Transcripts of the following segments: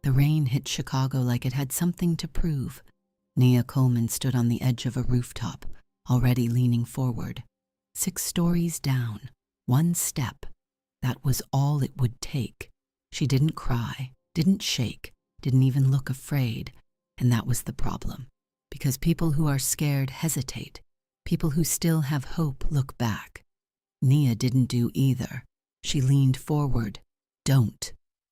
The rain hit Chicago like it had something to prove. Nia Coleman stood on the edge of a rooftop, already leaning forward. 6 stories down, 1 step. That was all it would take. She didn't cry, didn't shake, didn't even look afraid. And that was the problem. Because people who are scared hesitate. People who still have hope look back. Nia didn't do either. She leaned forward. Don't.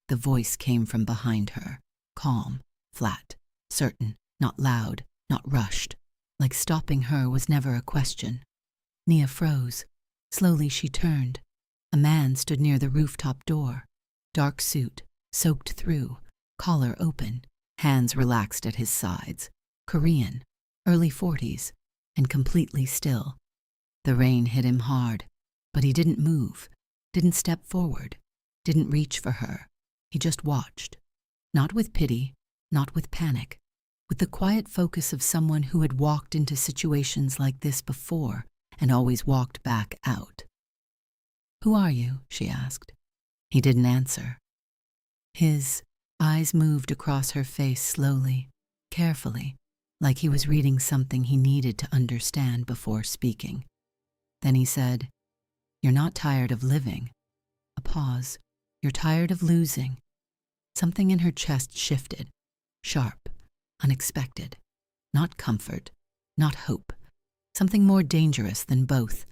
The voice came from behind her. Calm, flat, certain, not loud, not rushed. Like stopping her was never a question. Nia froze. Slowly she turned. A man stood near the rooftop door. Dark suit, soaked through, collar open, hands relaxed at his sides. Korean, early 40s, and completely still. The rain hit him hard, but he didn't move, didn't step forward, didn't reach for her. He just watched. Not with pity, not with panic, with the quiet focus of someone who had walked into situations like this before and always walked back out. "Who are you?" she asked. He didn't answer. His eyes moved across her face slowly, carefully, like he was reading something he needed to understand before speaking. Then he said, "You're not tired of living." A pause. "You're tired of losing." Something in her chest shifted, sharp, unexpected. Not comfort, not hope. Something more dangerous than both.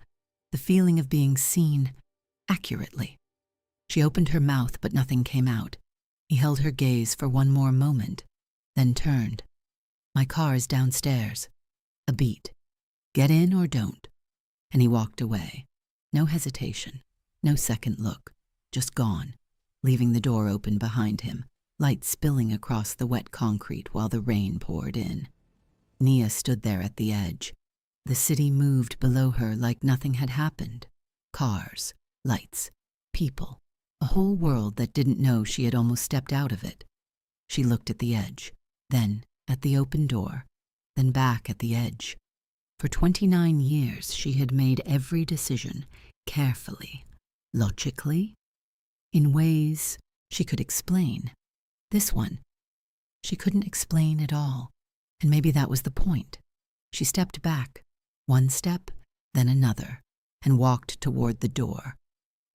The feeling of being seen accurately. She opened her mouth, but nothing came out. He held her gaze for one more moment, then turned. "My car is downstairs." A beat. "Get in or don't." And he walked away. No hesitation, no second look, just gone, leaving the door open behind him, light spilling across the wet concrete while the rain poured in. Nia stood there at the edge. The city moved below her like nothing had happened. Cars, lights, people, a whole world that didn't know she had almost stepped out of it. She looked at the edge, then at the open door, then back at the edge. For 29 years she had made every decision, carefully, logically, in ways she could explain. This one, she couldn't explain at all, and maybe that was the point. She stepped back, 1 step, then another, and walked toward the door.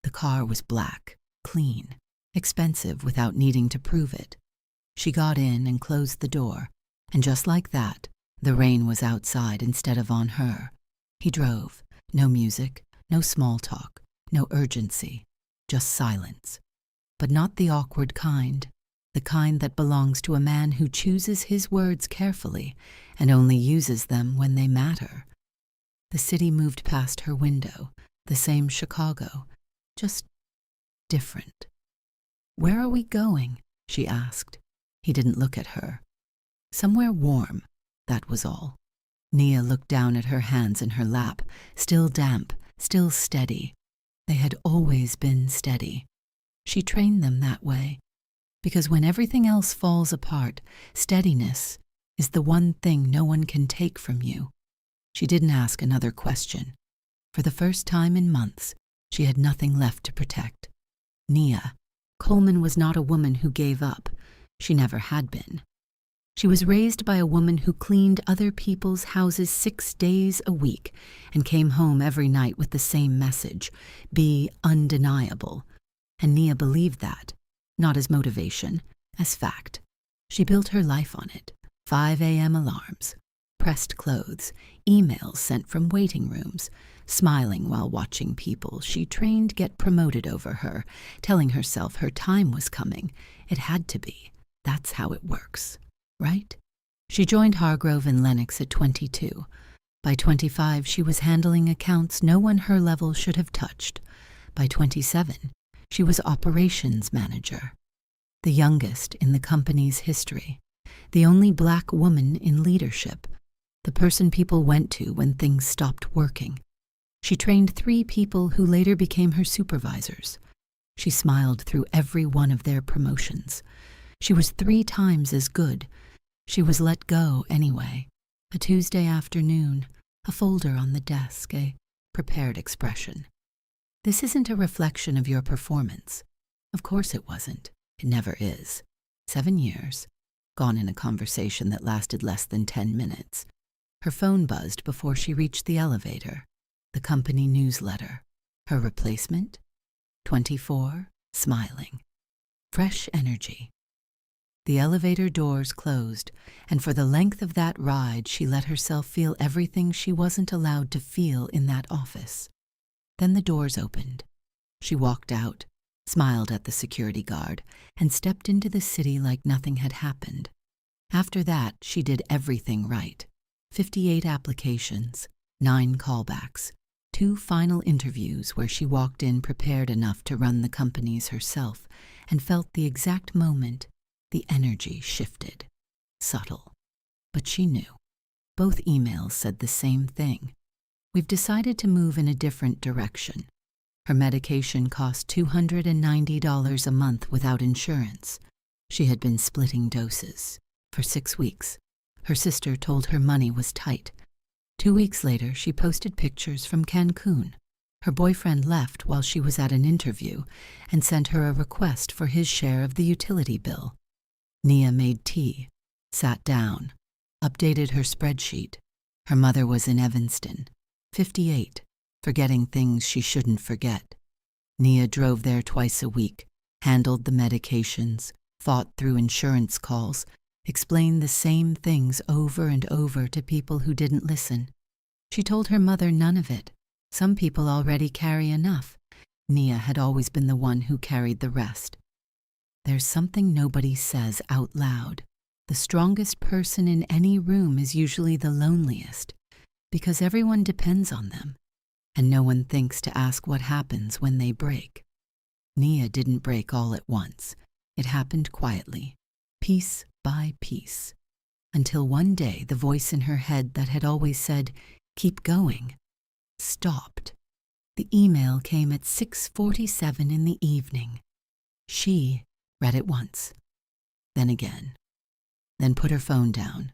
The car was black, clean, expensive without needing to prove it. She got in and closed the door, and just like that, the rain was outside instead of on her. He drove. No music, no small talk, no urgency, just silence. But not the awkward kind, the kind that belongs to a man who chooses his words carefully and only uses them when they matter. The city moved past her window, the same Chicago, just different. "Where are we going?" she asked. He didn't look at her. "Somewhere warm," that was all. Nia looked down at her hands in her lap, still damp, still steady. They had always been steady. She trained them that way, because when everything else falls apart, steadiness is the one thing no one can take from you. She didn't ask another question. For the first time in months, she had nothing left to protect. Nia Coleman was not a woman who gave up. She never had been. She was raised by a woman who cleaned other people's houses 6 days a week and came home every night with the same message: be undeniable. And Nia believed that, not as motivation, as fact. She built her life on it. 5 a.m. alarms, pressed clothes, emails sent from waiting rooms, smiling while watching people she trained get promoted over her, telling herself her time was coming. It had to be. That's how it works. Right? She joined Hargrove and Lennox at 22. By 25, she was handling accounts no one her level should have touched. By 27, she was operations manager, the youngest in the company's history, the only Black woman in leadership, the person people went to when things stopped working. She trained 3 people who later became her supervisors. She smiled through every one of their promotions. She was 3 times as good. She was let go anyway. A Tuesday afternoon, a folder on the desk, a prepared expression. This isn't a reflection of your performance. Of course it wasn't. It never is. 7 years, gone in a conversation that lasted less than 10 minutes. Her phone buzzed before she reached the elevator. The company newsletter. Her replacement? 24, smiling. Fresh energy. The elevator doors closed, and for the length of that ride, she let herself feel everything she wasn't allowed to feel in that office. Then the doors opened. She walked out, smiled at the security guard, and stepped into the city like nothing had happened. After that, she did everything right. 58 applications, 9 callbacks, 2 final interviews where she walked in prepared enough to run the companies herself and felt the exact moment the energy shifted. Subtle. But she knew. Both emails said the same thing. We've decided to move in a different direction. Her medication cost $290 a month without insurance. She had been splitting doses. For 6 weeks. Her sister told her money was tight. 2 weeks later, she posted pictures from Cancun. Her boyfriend left while she was at an interview and sent her a request for his share of the utility bill. Nia made tea, sat down, updated her spreadsheet. Her mother was in Evanston, 58, forgetting things she shouldn't forget. Nia drove there twice a week, handled the medications, fought through insurance calls, explained the same things over and over to people who didn't listen. She told her mother none of it. Some people already carry enough. Nia had always been the one who carried the rest. There's something nobody says out loud. The strongest person in any room is usually the loneliest, because everyone depends on them, and no one thinks to ask what happens when they break. Nia didn't break all at once. It happened quietly, piece by piece, until one day the voice in her head that had always said, "Keep going," stopped. The email came at 6:47 in the evening. She read it once, then again, then put her phone down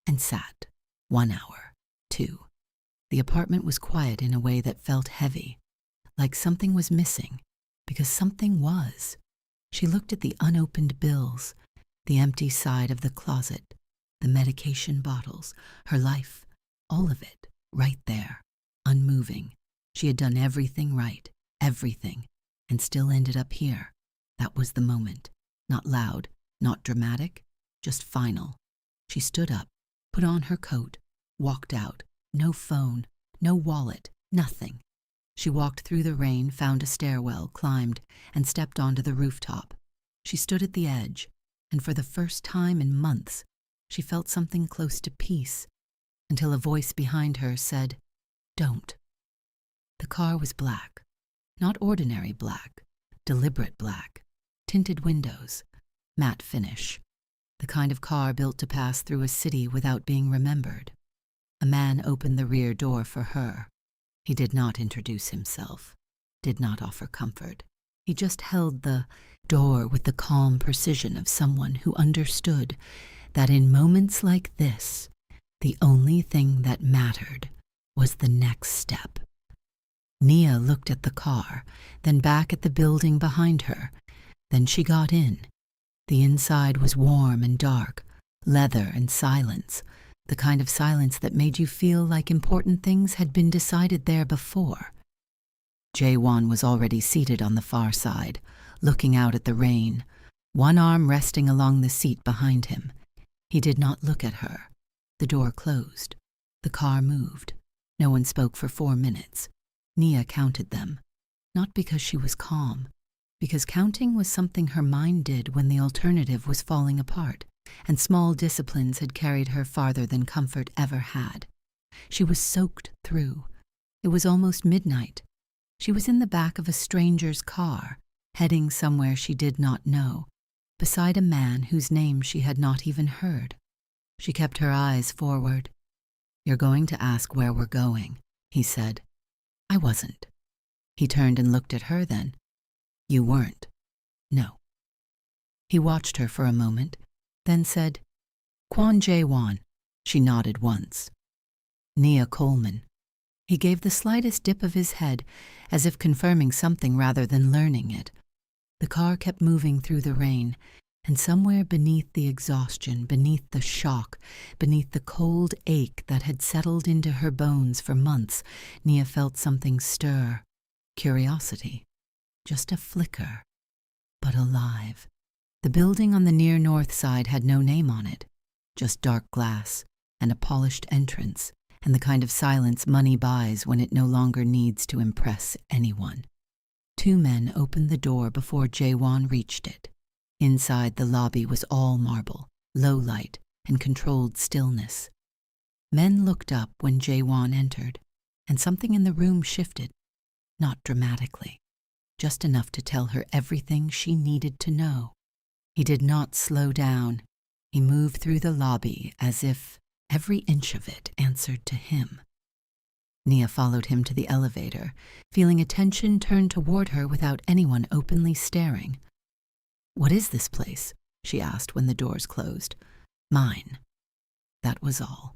and sat. 1 hour, 2. The apartment was quiet in a way that felt heavy, like something was missing, because something was. She looked at the unopened bills, the empty side of the closet, the medication bottles, her life, all of it, right there, unmoving. She had done everything right, everything, and still ended up here. That was the moment. Not loud, not dramatic, just final. She stood up, put on her coat, walked out. No phone, no wallet, nothing. She walked through the rain, found a stairwell, climbed, and stepped onto the rooftop. She stood at the edge, and for the first time in months, she felt something close to peace, until a voice behind her said, "Don't." The car was black. Not ordinary black, deliberate black. Tinted windows, matte finish. The kind of car built to pass through a city without being remembered. A man opened the rear door for her. He did not introduce himself, did not offer comfort. He just held the door with the calm precision of someone who understood that in moments like this, the only thing that mattered was the next step. Nia looked at the car, then back at the building behind her. Then she got in. The inside was warm and dark, leather and silence, the kind of silence that made you feel like important things had been decided there before. Jaewon was already seated on the far side, looking out at the rain, one arm resting along the seat behind him. He did not look at her. The door closed. The car moved. No one spoke for 4 minutes. Nia counted them, not because she was calm, because counting was something her mind did when the alternative was falling apart, and small disciplines had carried her farther than comfort ever had. She was soaked through. It was almost midnight. She was in the back of a stranger's car, heading somewhere she did not know, beside a man whose name she had not even heard. She kept her eyes forward. "You're going to ask where we're going," he said. "I wasn't." He turned and looked at her then. "You weren't." "No." He watched her for a moment, then said, "Kwon Jae-won." She nodded once. "Nia Coleman." He gave the slightest dip of his head, as if confirming something rather than learning it. The car kept moving through the rain. And somewhere beneath the exhaustion, beneath the shock, beneath the cold ache that had settled into her bones for months, Nia felt something stir. Curiosity. Just a flicker. But alive. The building on the near north side had no name on it. Just dark glass, and a polished entrance, and the kind of silence money buys when it no longer needs to impress anyone. 2 men opened the door before Jaewon reached it. Inside, the lobby was all marble, low light, and controlled stillness. Men looked up when Jaewon entered, and something in the room shifted. Not dramatically, just enough to tell her everything she needed to know. He did not slow down. He moved through the lobby as if every inch of it answered to him. Nia followed him to the elevator, feeling attention turned toward her without anyone openly staring. "What is this place?" she asked when the doors closed. "Mine." That was all.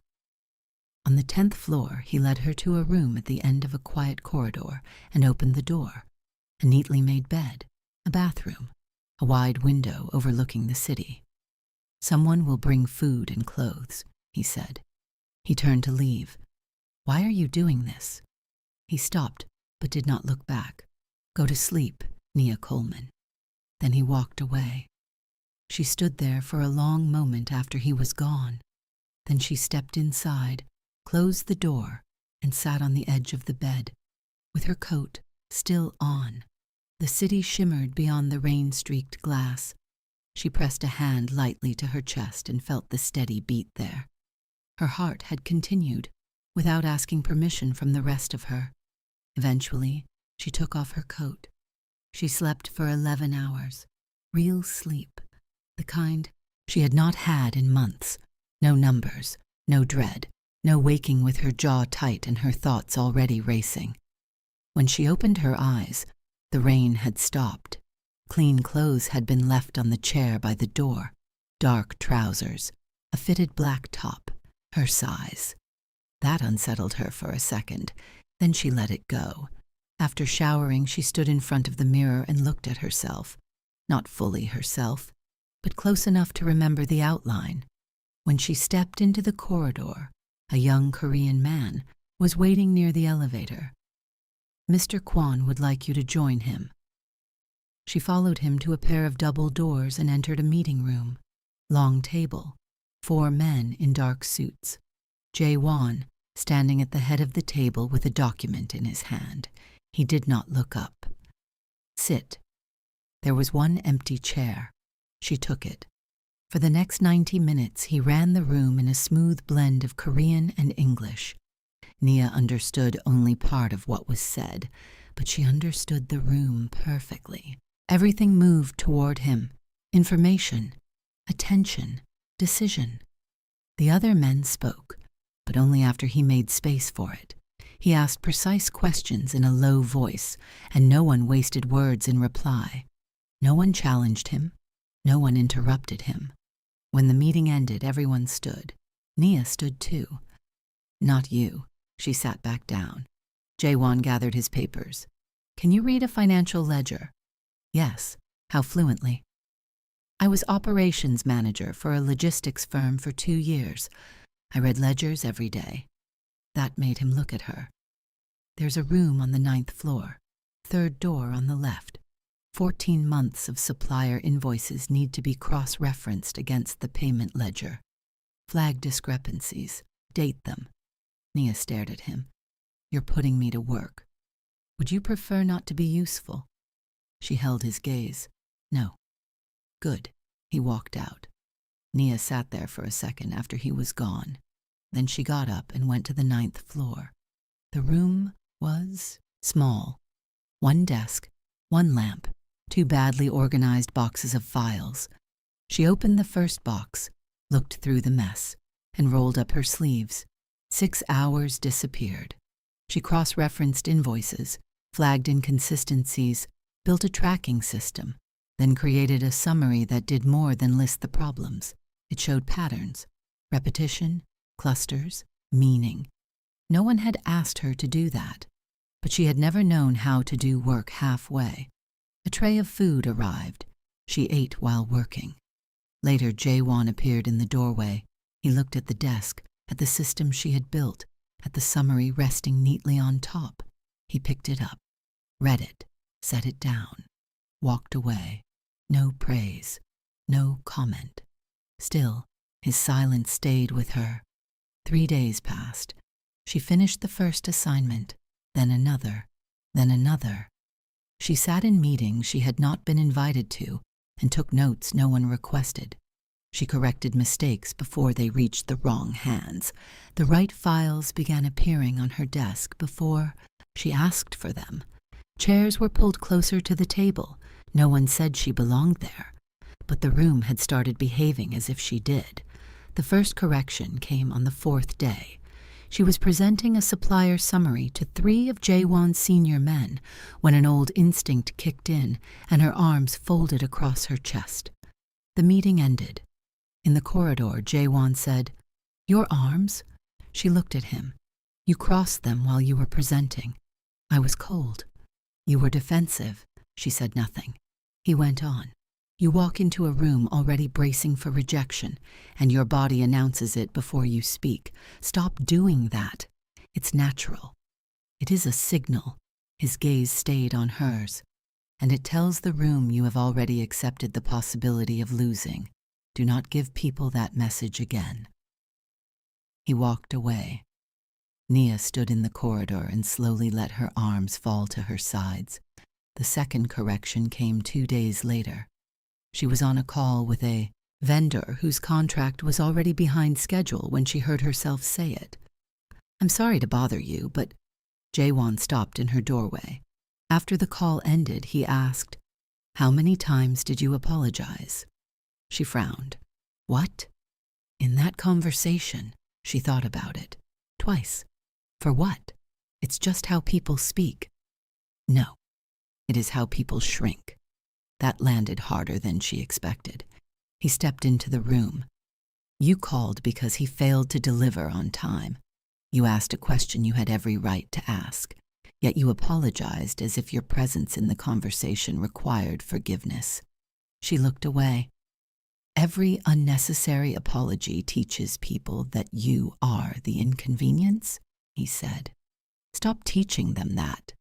On the 10th floor, he led her to a room at the end of a quiet corridor and opened the door. A neatly made bed, a bathroom, a wide window overlooking the city. "Someone will bring food and clothes," he said. He turned to leave. "Why are you doing this?" He stopped, but did not look back. "Go to sleep, Nia Coleman." Then he walked away. She stood there for a long moment after he was gone. Then she stepped inside, closed the door, and sat on the edge of the bed, with her coat still on. The city shimmered beyond the rain-streaked glass. She pressed a hand lightly to her chest and felt the steady beat there. Her heart had continued, without asking permission from the rest of her. Eventually, she took off her coat. She slept for 11 hours. Real sleep. The kind she had not had in months. No numbers, no dread, no waking with her jaw tight and her thoughts already racing. When she opened her eyes, the rain had stopped. Clean clothes had been left on the chair by the door. Dark trousers, a fitted black top, her size. That unsettled her for a second. Then she let it go. After showering, she stood in front of the mirror and looked at herself. Not fully herself, but close enough to remember the outline. When she stepped into the corridor, a young Korean man was waiting near the elevator. "Mr. Kwon would like you to join him." She followed him to a pair of double doors and entered a meeting room. Long table, 4 men in dark suits. Jaewon, standing at the head of the table with a document in his hand. He did not look up. "Sit." There was one empty chair. She took it. For the next 90 minutes, he ran the room in a smooth blend of Korean and English. Nia understood only part of what was said, but she understood the room perfectly. Everything moved toward him. Information, attention, decision. The other men spoke, but only after he made space for it. He asked precise questions in a low voice, and no one wasted words in reply. No one challenged him. No one interrupted him. When the meeting ended, everyone stood. Nia stood too. "Not you." She sat back down. Jaewon gathered his papers. "Can you read a financial ledger?" "Yes." "How fluently?" "I was operations manager for a logistics firm for 2 years. I read ledgers every day." That made him look at her. "There's a room on the 9th floor, 3rd door on the left. 14 months of supplier invoices need to be cross-referenced against the payment ledger. Flag discrepancies. Date them." Nia stared at him. "You're putting me to work. Would you prefer not to be useful?" She held his gaze. "No." "Good." He walked out. Nia sat there for a second after he was gone. Then she got up and went to the 9th floor. The room was small. 1 desk, 1 lamp, 2 badly organized boxes of files. She opened the first box, looked through the mess, and rolled up her sleeves. 6 hours disappeared. She cross-referenced invoices, flagged inconsistencies, built a tracking system, then created a summary that did more than list the problems. It showed patterns, repetition, clusters, meaning. No one had asked her to do that, but she had never known how to do work halfway. A tray of food arrived. She ate while working. Later, Jae-won appeared in the doorway. He looked at the desk, at the system she had built, at the summary resting neatly on top. He picked it up, read it, set it down, walked away. No praise, no comment. Still, his silence stayed with her. 3 days passed. She finished the first assignment, then another, then another. She sat in meetings she had not been invited to and took notes no one requested. She corrected mistakes before they reached the wrong hands. The right files began appearing on her desk before she asked for them. Chairs were pulled closer to the table. No one said she belonged there, but the room had started behaving as if she did. The first correction came on the 4th day. She was presenting a supplier summary to 3 of Jae-won's senior men when an old instinct kicked in and her arms folded across her chest. The meeting ended. In the corridor, Jae-won said, "Your arms?" She looked at him. "You crossed them while you were presenting." "I was cold." "You were defensive." She said nothing. He went on. "You walk into a room already bracing for rejection, and your body announces it before you speak. Stop doing that. It's natural. It is a signal." His gaze stayed on hers. "And it tells the room you have already accepted the possibility of losing. Do not give people that message again." He walked away. Nia stood in the corridor and slowly let her arms fall to her sides. The second correction came 2 days later. She was on a call with a vendor whose contract was already behind schedule when she heard herself say it. "I'm sorry to bother you, but—" Jae-won stopped in her doorway. After the call ended, he asked, "How many times did you apologize?" She frowned. "What?" In that conversation, she thought about it. "Twice." "For what?" "It's just how people speak." "No, it is how people shrink." That landed harder than she expected. He stepped into the room. "You called because he failed to deliver on time. You asked a question you had every right to ask, yet you apologized as if your presence in the conversation required forgiveness." She looked away. "Every unnecessary apology teaches people that you are the inconvenience," he said. "Stop teaching them that."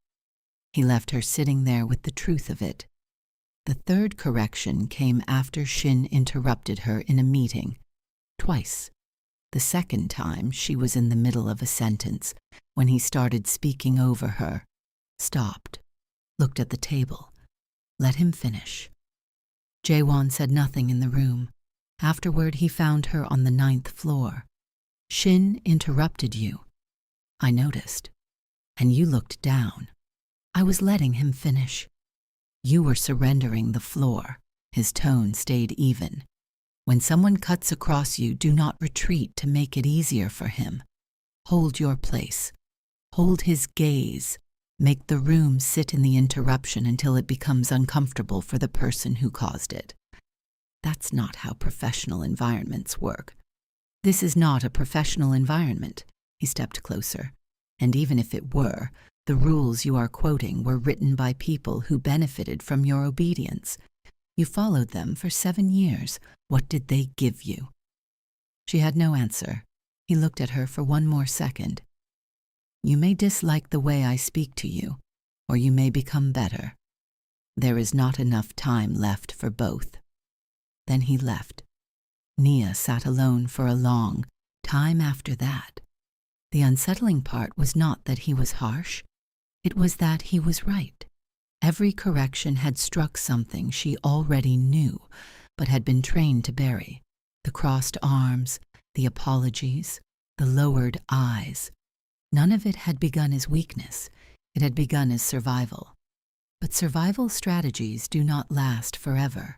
He left her sitting there with the truth of it. The third correction came after Shin interrupted her in a meeting. Twice. The second time, she was in the middle of a sentence when he started speaking over her, stopped, looked at the table. Let him finish. Jae-won said nothing in the room. Afterward, he found her on the 9th floor. "Shin interrupted you." "I noticed." "And you looked down." "I was letting him finish." "You were surrendering the floor." His tone stayed even. "When someone cuts across you, do not retreat to make it easier for him. Hold your place. Hold his gaze. Make the room sit in the interruption until it becomes uncomfortable for the person who caused it." That's not how professional environments work. This is not a professional environment. He stepped closer. And even if it were, the rules you are quoting were written by people who benefited from your obedience. You followed them for 7 years. What did they give you? She had no answer. He looked at her for 1 more second. "You may dislike the way I speak to you, or you may become better. There is not enough time left for both." Then he left. Nia sat alone for a long time after that. The unsettling part was not that he was harsh. It was that he was right. Every correction had struck something she already knew, but had been trained to bury. The crossed arms, the apologies, the lowered eyes. None of it had begun as weakness. It had begun as survival. But survival strategies do not last forever.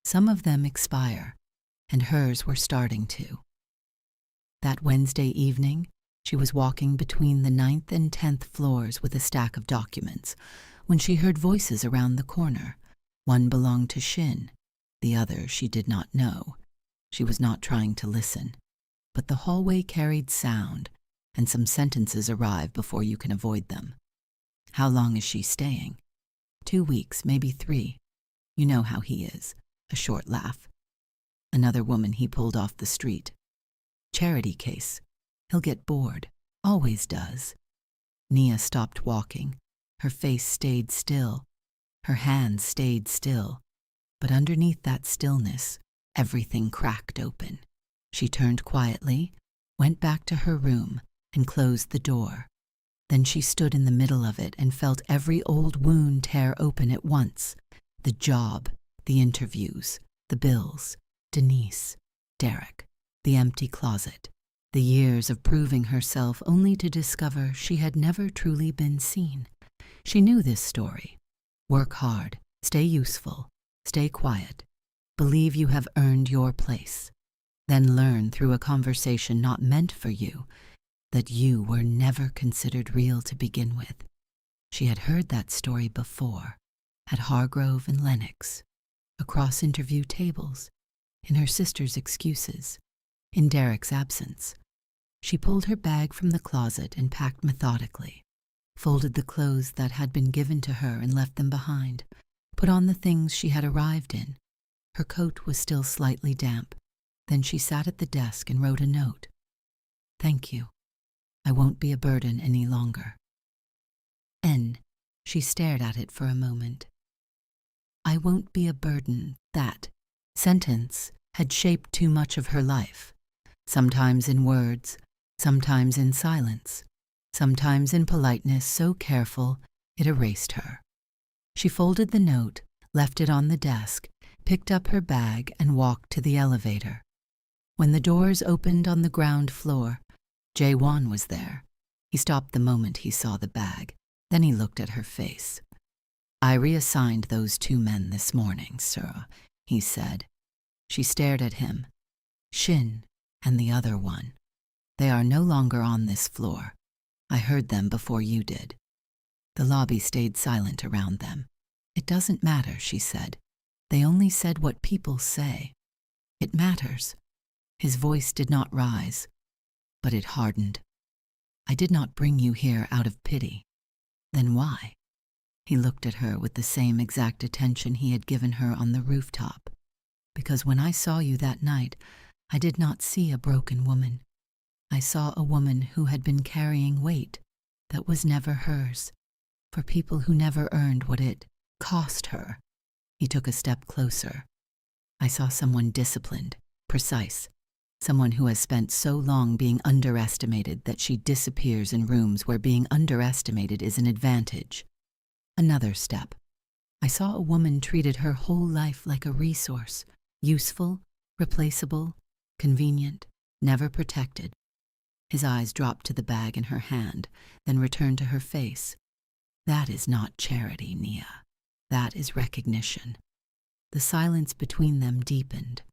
Some of them expire, and hers were starting to. That Wednesday evening, she was walking between the 9th and 10th floors with a stack of documents when she heard voices around the corner. One belonged to Shin, the other she did not know. She was not trying to listen, but the hallway carried sound, and some sentences arrive before you can avoid them. How long is she staying? 2 weeks, maybe 3. You know how he is. A short laugh. Another woman he pulled off the street. Charity case. He'll get bored. Always does. Nia stopped walking. Her face stayed still. Her hands stayed still. But underneath that stillness, everything cracked open. She turned quietly, went back to her room, and closed the door. Then she stood in the middle of it and felt every old wound tear open at once. The job, the interviews, the bills, Denise, Derek, the empty closet, the years of proving herself only to discover she had never truly been seen. She knew this story. Work hard, stay useful, stay quiet, believe you have earned your place. Then learn through a conversation not meant for you that you were never considered real to begin with. She had heard that story before, at Hargrove and Lennox, across interview tables, in her sister's excuses, in Derek's absence. She pulled her bag from the closet and packed methodically, folded the clothes that had been given to her and left them behind, put on the things she had arrived in. Her coat was still slightly damp. Then she sat at the desk and wrote a note. "Thank you. I won't be a burden any longer." N. She stared at it for a moment. I won't be a burden. That sentence had shaped too much of her life, sometimes in words, sometimes in silence, sometimes in politeness so careful it erased her. She folded the note, left it on the desk, picked up her bag, and walked to the elevator. When the doors opened on the ground floor, Jae-won was there. He stopped the moment he saw the bag. Then he looked at her face. "I reassigned those 2 men this morning, sir," he said. She stared at him. "Shin and the other one. They are no longer on this floor. I heard them before you did." The lobby stayed silent around them. "It doesn't matter," she said. "They only said what people say. It matters." His voice did not rise, but it hardened. "I did not bring you here out of pity." "Then why?" He looked at her with the same exact attention he had given her on the rooftop. "Because when I saw you that night, I did not see a broken woman. I saw a woman who had been carrying weight that was never hers, for people who never earned what it cost her." He took a step closer. "I saw someone disciplined, precise, someone who has spent so long being underestimated that she disappears in rooms where being underestimated is an advantage." Another step. "I saw a woman treated her whole life like a resource, useful, replaceable, convenient, never protected." His eyes dropped to the bag in her hand, then returned to her face. "That is not charity, Nia. That is recognition." The silence between them deepened.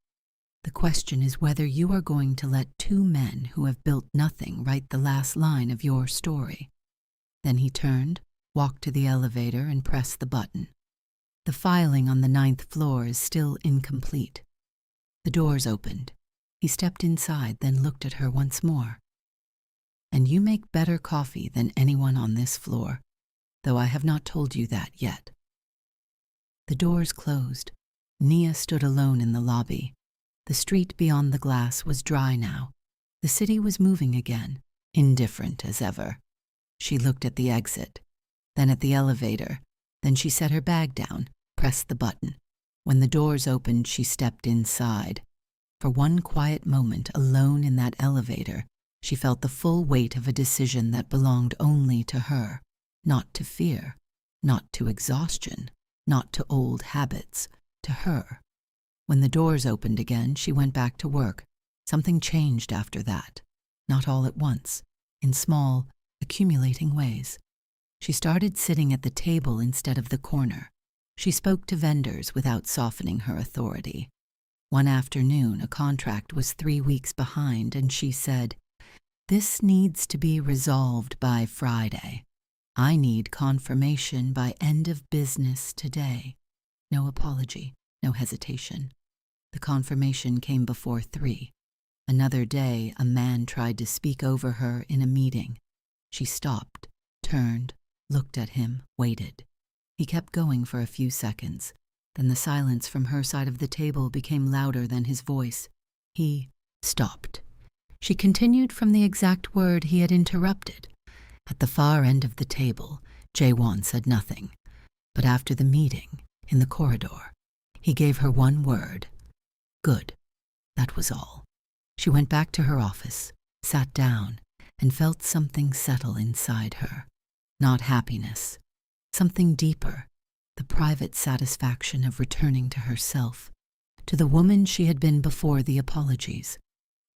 "The question is whether you are going to let 2 men who have built nothing write the last line of your story." Then he turned, walked to the elevator, and pressed the button. The filing on the 9th floor is still incomplete. The doors opened. He stepped inside, then looked at her once more. "And you make better coffee than anyone on this floor, though I have not told you that yet." The doors closed. Nia stood alone in the lobby. The street beyond the glass was dry now. The city was moving again, indifferent as ever. She looked at the exit, then at the elevator. Then she set her bag down, pressed the button. When the doors opened, she stepped inside. For one quiet moment, alone in that elevator, she felt the full weight of a decision that belonged only to her, not to fear, not to exhaustion, not to old habits, to her. When the doors opened again, she went back to work. Something changed after that, not all at once, in small, accumulating ways. She started sitting at the table instead of the corner. She spoke to vendors without softening her authority. One afternoon, a contract was 3 weeks behind, and she said, "This needs to be resolved by Friday. I need confirmation by end of business today." No apology, no hesitation. The confirmation came before 3. Another day, a man tried to speak over her in a meeting. She stopped, turned, looked at him, waited. He kept going for a few seconds, Then the silence from her side of the table became louder than his voice. He stopped. She continued from the exact word he had interrupted. At the far end of the table, Jae-won said nothing. But after the meeting, in the corridor, he gave her one word. Good. That was all. She went back to her office, sat down, and felt something settle inside her. Not happiness. Something deeper. The private satisfaction of returning to herself, to the woman she had been before the apologies,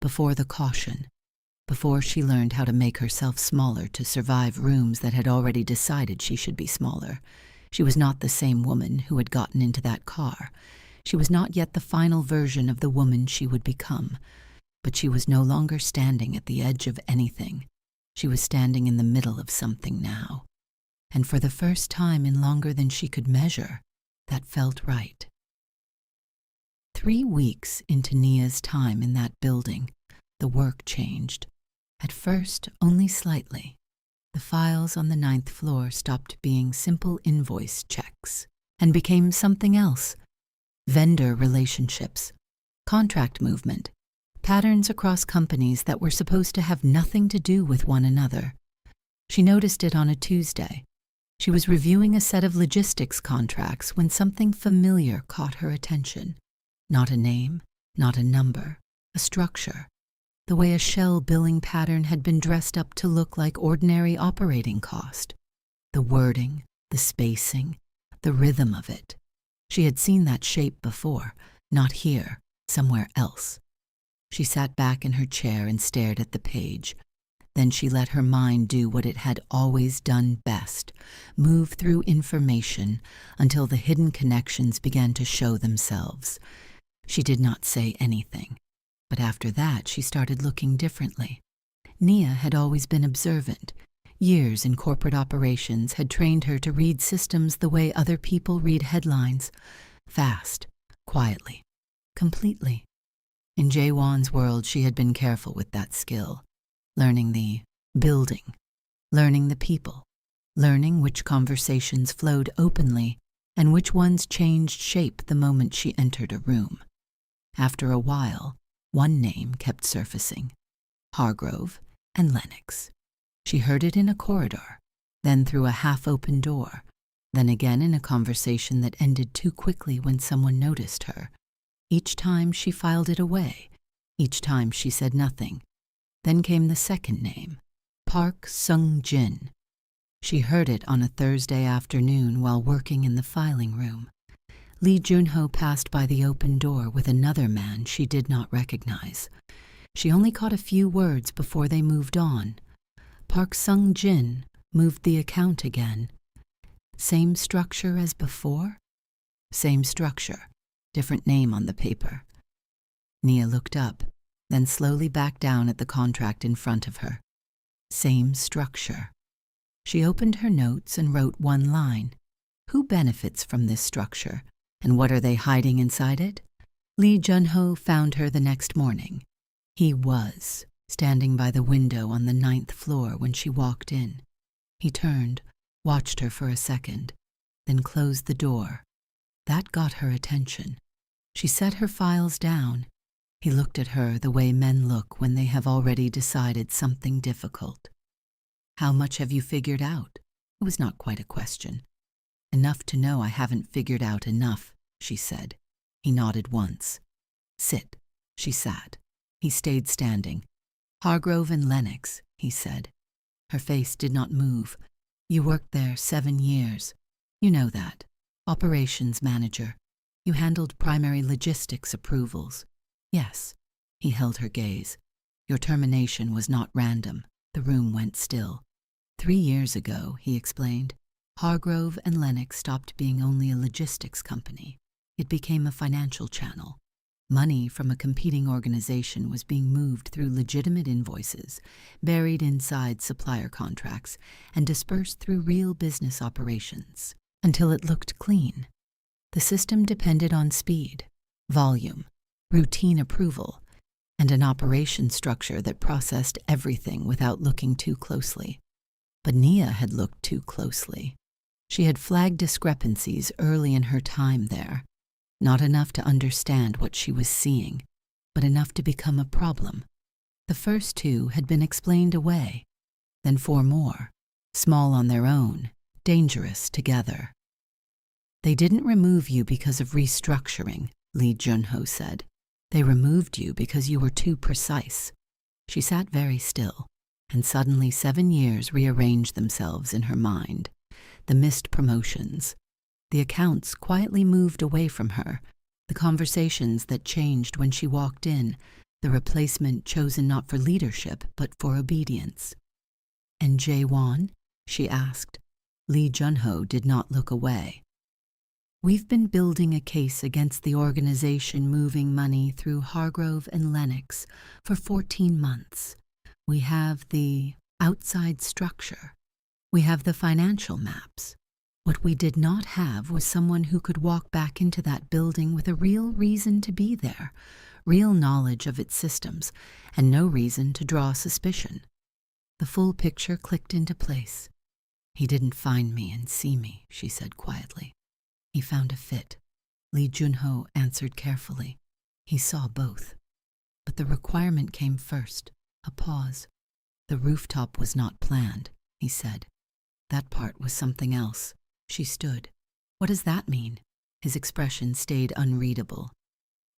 before the caution, before she learned how to make herself smaller to survive rooms that had already decided she should be smaller. She was not the same woman who had gotten into that car. She was not yet the final version of the woman she would become. But she was no longer standing at the edge of anything. She was standing in the middle of something now. And for the first time in longer than she could measure, that felt right. 3 weeks into Nia's time in that building, the work changed. At first, only slightly. The files on the 9th floor stopped being simple invoice checks and became something else. Vendor relationships, contract movement, patterns across companies that were supposed to have nothing to do with one another. She noticed it on a Tuesday. She was reviewing a set of logistics contracts when something familiar caught her attention. Not a name, not a number, a structure. The way a shell billing pattern had been dressed up to look like ordinary operating cost. The wording, the spacing, the rhythm of it. She had seen that shape before, not here, somewhere else. She sat back in her chair and stared at the page. Then she let her mind do what it had always done best, move through information until the hidden connections began to show themselves. She did not say anything, but after that she started looking differently. Nia had always been observant. Years in corporate operations had trained her to read systems the way other people read headlines, fast, quietly, completely. In Jae-won's world, she had been careful with that skill, learning the building, learning the people, learning which conversations flowed openly and which ones changed shape the moment she entered a room. After a while, one name kept surfacing, Hargrove and Lennox. She heard it in a corridor, then through a half-open door, then again in a conversation that ended too quickly when someone noticed her. Each time she filed it away, each time she said nothing. Then came the second name, Park Sung-jin. She heard it on a Thursday afternoon while working in the filing room. Lee Junho passed by the open door with another man she did not recognize. She only caught a few words before they moved on. Park Sung-jin moved the account again. Same structure as before? Same structure, different name on the paper. Nia looked up, then slowly back down at the contract in front of her. Same structure. She opened her notes and wrote one line. Who benefits from this structure, and what are they hiding inside it? Lee Junho found her the next morning. He was standing by the window on the 9th floor when she walked in. He turned, watched her for a second, then closed the door. That got her attention. She set her files down. He looked at her the way men look when they have already decided something difficult. How much have you figured out? It was not quite a question. Enough to know I haven't figured out enough, she said. He nodded once. Sit. She sat. He stayed standing. Hargrove and Lennox, he said. Her face did not move. You worked there 7 years. You know that. Operations manager. You handled primary logistics approvals. Yes. He held her gaze. Your termination was not random. The room went still. 3 years ago, he explained, Hargrove and Lennox stopped being only a logistics company. It became a financial channel. Money from a competing organization was being moved through legitimate invoices, buried inside supplier contracts, and dispersed through real business operations, until it looked clean. The system depended on speed, volume, routine approval, and an operation structure that processed everything without looking too closely. But Nia had looked too closely. She had flagged discrepancies early in her time there. Not enough to understand what she was seeing, but enough to become a problem. The first 2 had been explained away, then 4 more, small on their own, dangerous together. They didn't remove you because of restructuring, Lee Junho said. They removed you because you were too precise. She sat very still, and suddenly 7 years rearranged themselves in her mind. The missed promotions, the accounts quietly moved away from her, the conversations that changed when she walked in, the replacement chosen not for leadership but for obedience. And Jae-won? She asked. Lee Junho did not look away. We've been building a case against the organization moving money through Hargrove and Lennox for 14 months. We have the outside structure. We have the financial maps. What we did not have was someone who could walk back into that building with a real reason to be there, real knowledge of its systems, and no reason to draw suspicion. The full picture clicked into place. He didn't find me and see me, she said quietly. He found a fit. Lee Junho answered carefully. He saw both. But the requirement came first, a pause. The rooftop was not planned, he said. That part was something else. She stood. What does that mean? His expression stayed unreadable.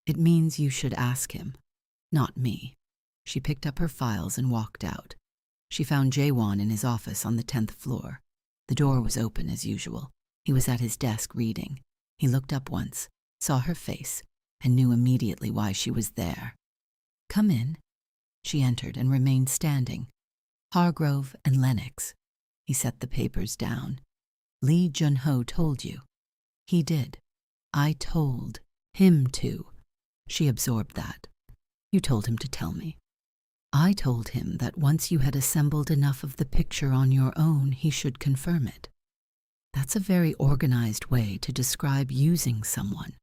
It means you should ask him, not me. She picked up her files and walked out. She found Jae-won in his office on the 10th floor. The door was open as usual. He was at his desk reading. He looked up once, saw her face, and knew immediately why she was there. Come in. She entered and remained standing. Hargrove and Lennox. He set the papers down. Lee Junho told you. He did. I told him to. She absorbed that. You told him to tell me. I told him that once you had assembled enough of the picture on your own, he should confirm it. That's a very organized way to describe using someone.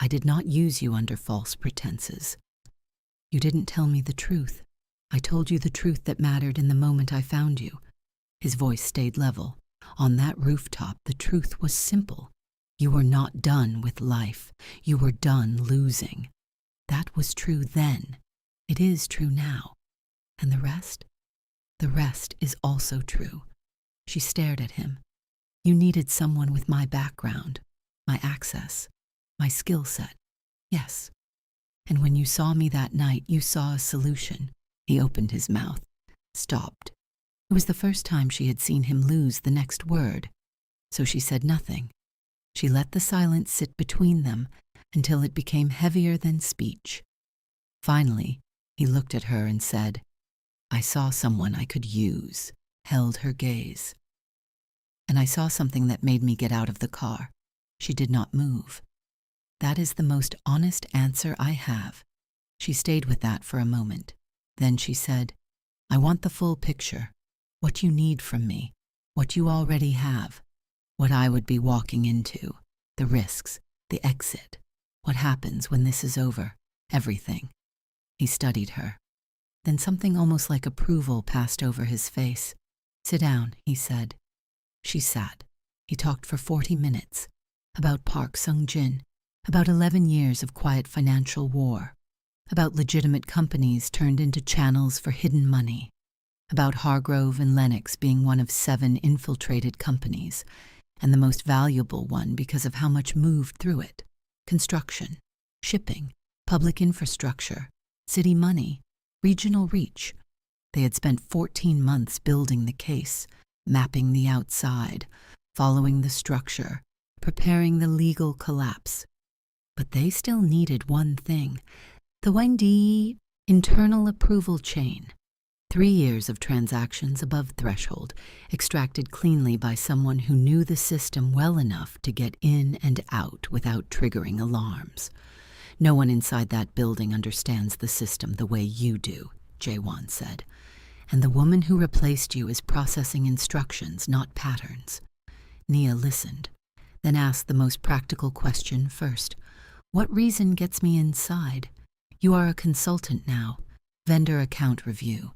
I did not use you under false pretenses. You didn't tell me the truth. I told you the truth that mattered in the moment I found you. His voice stayed level. On that rooftop, the truth was simple. You were not done with life. You were done losing. That was true then. It is true now. And the rest? The rest is also true. She stared at him. You needed someone with my background, my access, my skill set. Yes. And when you saw me that night, you saw a solution. He opened his mouth, stopped. It was the first time she had seen him lose the next word. So she said nothing. She let the silence sit between them until it became heavier than speech. Finally, he looked at her and said, I saw someone I could use, held her gaze. And I saw something that made me get out of the car. She did not move. That is the most honest answer I have. She stayed with that for a moment. Then she said, I want the full picture, what you need from me, what you already have, what I would be walking into, the risks, the exit, what happens when this is over, everything. He studied her. Then something almost like approval passed over his face. Sit down, he said. She sat. He talked for 40 minutes. About Park Sung-jin, about 11 years of quiet financial war, about legitimate companies turned into channels for hidden money, about Hargrove and Lennox being one of 7 infiltrated companies, and the most valuable one because of how much moved through it. Construction, shipping, public infrastructure, city money, regional reach. They had spent 14 months building the case, mapping the outside, following the structure, preparing the legal collapse. But they still needed one thing, the Wendy internal approval chain. 3 years of transactions above threshold, extracted cleanly by someone who knew the system well enough to get in and out without triggering alarms. No one inside that building understands the system the way you do, Jae-won said. And the woman who replaced you is processing instructions, not patterns. Nia listened, then asked the most practical question first. What reason gets me inside? You are a consultant now. Vendor account review.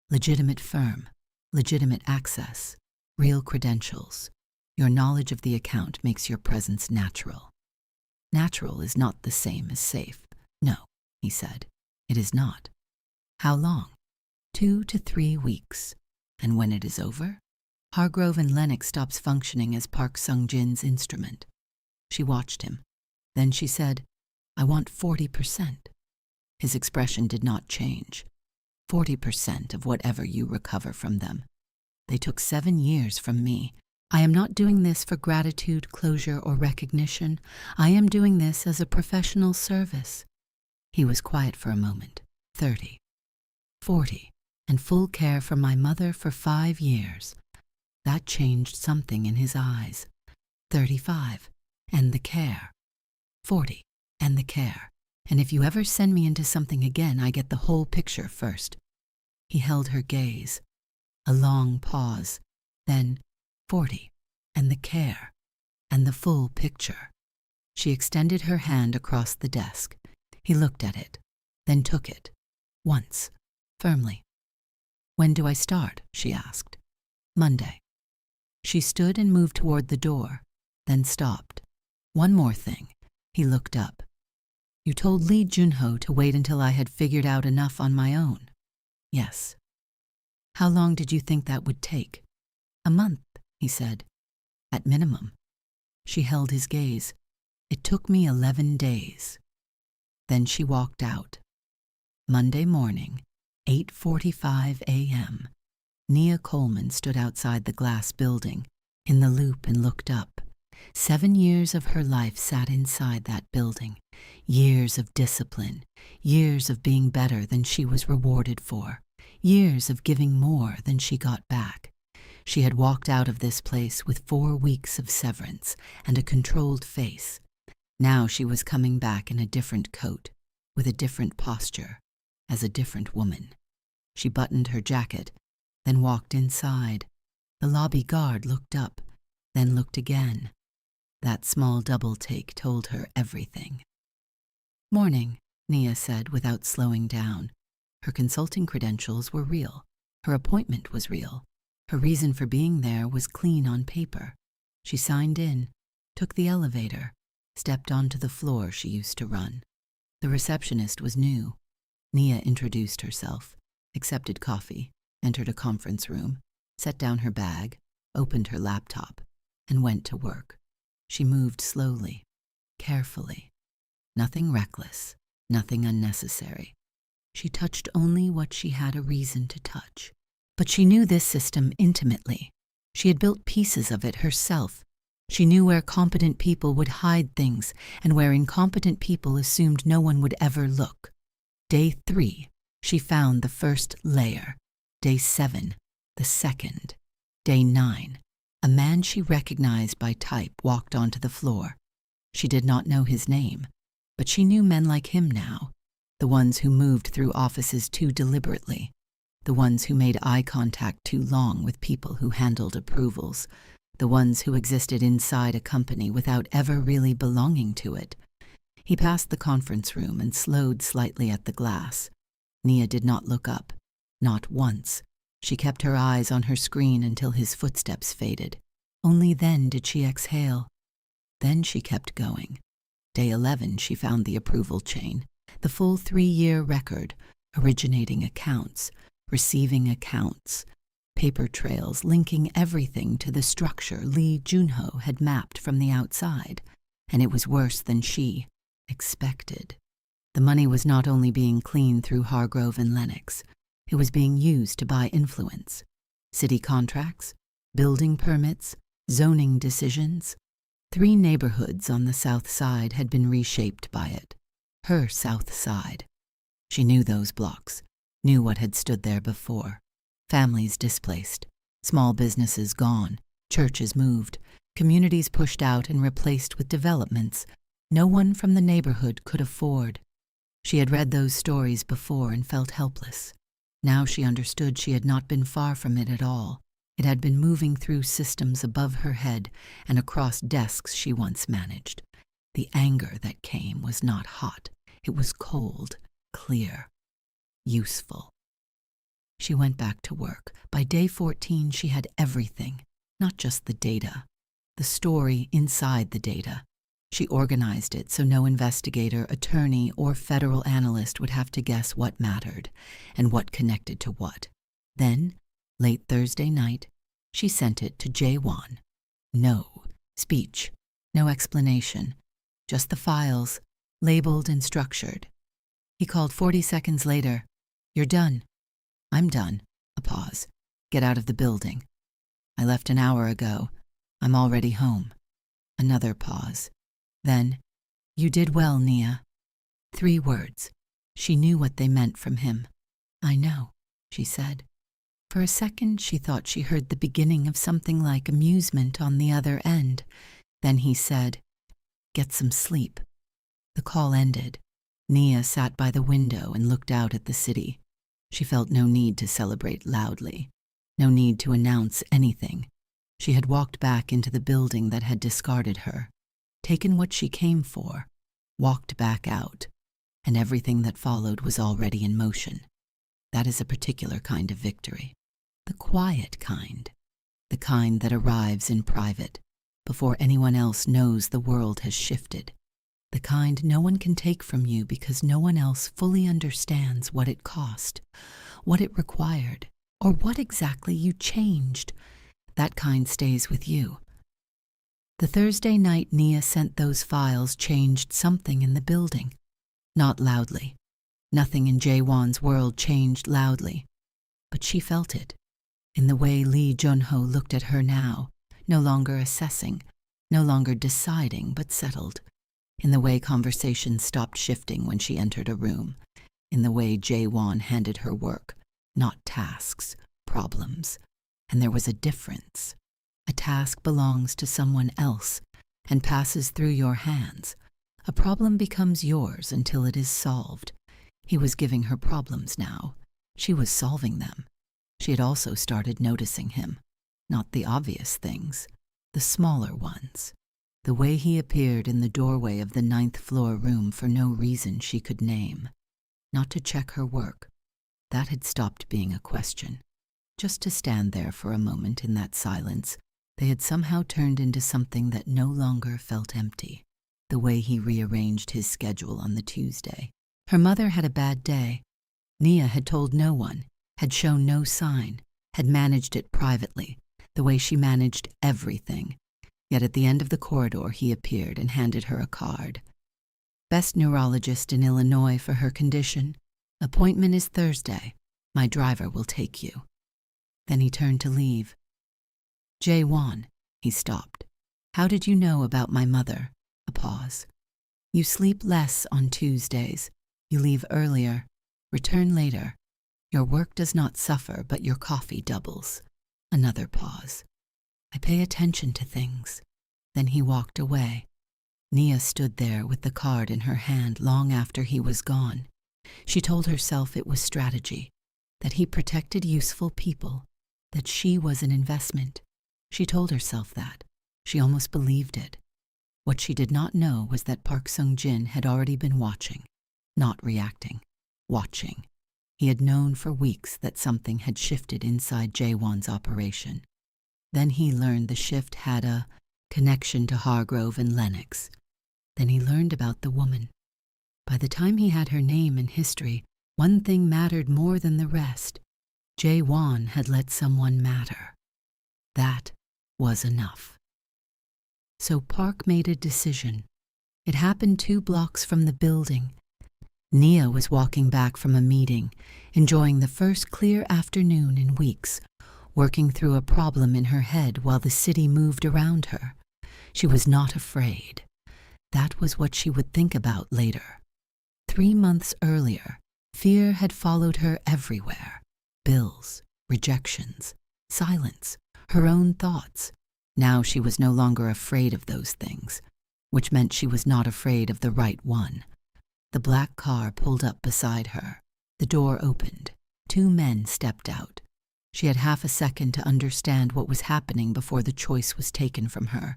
Legitimate firm. Legitimate access. Real credentials. Your knowledge of the account makes your presence natural. Natural is not the same as safe. No, he said, it is not. How long? 2 to 3 weeks. And when it is over? Hargrove and Lennox stops functioning as Park Sung-jin's instrument. She watched him. Then she said, I want 40%. His expression did not change. 40% of whatever you recover from them. They took 7 years from me. I am not doing this for gratitude, closure, or recognition. I am doing this as a professional service. He was quiet for a moment. 30. 40. And full care for my mother for 5 years. That changed something in his eyes. 35. And the care. 40. And the care. And if you ever send me into something again, I get the whole picture first. He held her gaze. A long pause. Then 40. And the care. And the full picture. She extended her hand across the desk. He looked at it, then took it. Once. Firmly. When do I start? She asked. Monday. She stood and moved toward the door, then stopped. One more thing. He looked up. You told Lee Junho to wait until I had figured out enough on my own. Yes. How long did you think that would take? A month, he said. At minimum. She held his gaze. It took me 11 days. Then she walked out. Monday morning, 8:45 a.m. Nia Coleman stood outside the glass building, in the loop, and looked up. 7 years of her life sat inside that building. Years of discipline, years of being better than she was rewarded for, years of giving more than she got back. She had walked out of this place with 4 weeks of severance and a controlled face. Now she was coming back in a different coat, with a different posture, as a different woman. She buttoned her jacket, then walked inside. The lobby guard looked up, then looked again. That small double take told her everything. Morning, Nia said without slowing down. Her consulting credentials were real. Her appointment was real. Her reason for being there was clean on paper. She signed in, took the elevator, stepped onto the floor she used to run. The receptionist was new. Nia introduced herself, accepted coffee, entered a conference room, set down her bag, opened her laptop, and went to work. She moved slowly, carefully. Nothing reckless, nothing unnecessary. She touched only what she had a reason to touch. But she knew this system intimately. She had built pieces of it herself. She knew where competent people would hide things and where incompetent people assumed no one would ever look. Day 3, she found the first layer. Day 7, the second. Day 9, a man she recognized by type walked onto the floor. She did not know his name, but she knew men like him now, the ones who moved through offices too deliberately, the ones who made eye contact too long with people who handled approvals, the ones who existed inside a company without ever really belonging to it. He passed the conference room and slowed slightly at the glass. Nia did not look up, not once. She kept her eyes on her screen until his footsteps faded. Only then did she exhale. Then she kept going. Day 11, she found the approval chain, the full 3-year record, originating accounts, receiving accounts, paper trails linking everything to the structure Lee Junho had mapped from the outside, and it was worse than she expected. The money was not only being cleaned through Hargrove and Lennox, it was being used to buy influence. City contracts, building permits, zoning decisions. 3 neighborhoods on the south side had been reshaped by it. Her south side. She knew those blocks, knew what had stood there before. Families displaced, small businesses gone, churches moved, communities pushed out and replaced with developments no one from the neighborhood could afford. She had read those stories before and felt helpless. Now she understood she had not been far from it at all. It had been moving through systems above her head and across desks she once managed. The anger that came was not hot. It was cold, clear, useful. She went back to work. By day 14, she had everything, not just the data, the story inside the data. She organized it so no investigator, attorney, or federal analyst would have to guess what mattered and what connected to what. Then, late Thursday night, she sent it to Jae-won. No speech, no explanation, just the files, labeled and structured. He called 40 seconds later. "You're done." "I'm done." A pause. "Get out of the building." "I left an hour ago. I'm already home." Another pause. Then, "You did well, Nia." 3 words. She knew what they meant from him. "I know," she said. For a second, she thought she heard the beginning of something like amusement on the other end. Then he said, "Get some sleep." The call ended. Nia sat by the window and looked out at the city. She felt no need to celebrate loudly, no need to announce anything. She had walked back into the building that had discarded her, taken what she came for, walked back out, and everything that followed was already in motion. That is a particular kind of victory. The quiet kind. The kind that arrives in private, before anyone else knows the world has shifted. The kind no one can take from you because no one else fully understands what it cost, what it required, or what exactly you changed. That kind stays with you. The Thursday night Nia sent those files changed something in the building. Not loudly. Nothing in Jae-won's world changed loudly. But she felt it. In the way Lee Jun-ho looked at her now, no longer assessing, no longer deciding, but settled. In the way conversations stopped shifting when she entered a room. In the way Jae-won handed her work, not tasks, problems. And there was a difference. A task belongs to someone else and passes through your hands. A problem becomes yours until it is solved. He was giving her problems now. She was solving them. She had also started noticing him. Not the obvious things, the smaller ones. The way he appeared in the doorway of the 9th floor room for no reason she could name. Not to check her work. That had stopped being a question. Just to stand there for a moment in that silence, they had somehow turned into something that no longer felt empty. The way he rearranged his schedule on the Tuesday. Her mother had a bad day. Nia had told no one, had shown no sign, had managed it privately, the way she managed everything. Yet at the end of the corridor he appeared and handed her a card. "Best neurologist in Illinois for her condition. Appointment is Thursday. My driver will take you." Then he turned to leave. "Jae-won," he stopped. "How did you know about my mother?" A pause. "You sleep less on Tuesdays. You leave earlier. Return later. Your work does not suffer, but your coffee doubles." Another pause. "I pay attention to things." Then he walked away. Nia stood there with the card in her hand long after he was gone. She told herself it was strategy, that he protected useful people, that she was an investment. She told herself that. She almost believed it. What she did not know was that Park Sung-jin had already been watching, not reacting, watching. He had known for weeks that something had shifted inside Jae-won's operation. Then he learned the shift had a connection to Hargrove and Lennox. Then he learned about the woman. By the time he had her name and history, one thing mattered more than the rest. Jae-won had let someone matter. That was enough. So Park made a decision. It happened 2 blocks from the building. Nia was walking back from a meeting, enjoying the first clear afternoon in weeks, working through a problem in her head while the city moved around her. She was not afraid. That was what she would think about later. 3 months earlier, fear had followed her everywhere. Bills, rejections, silence, her own thoughts. Now she was no longer afraid of those things, which meant she was not afraid of the right one. The black car pulled up beside her. The door opened. 2 men stepped out. She had half a second to understand what was happening before the choice was taken from her.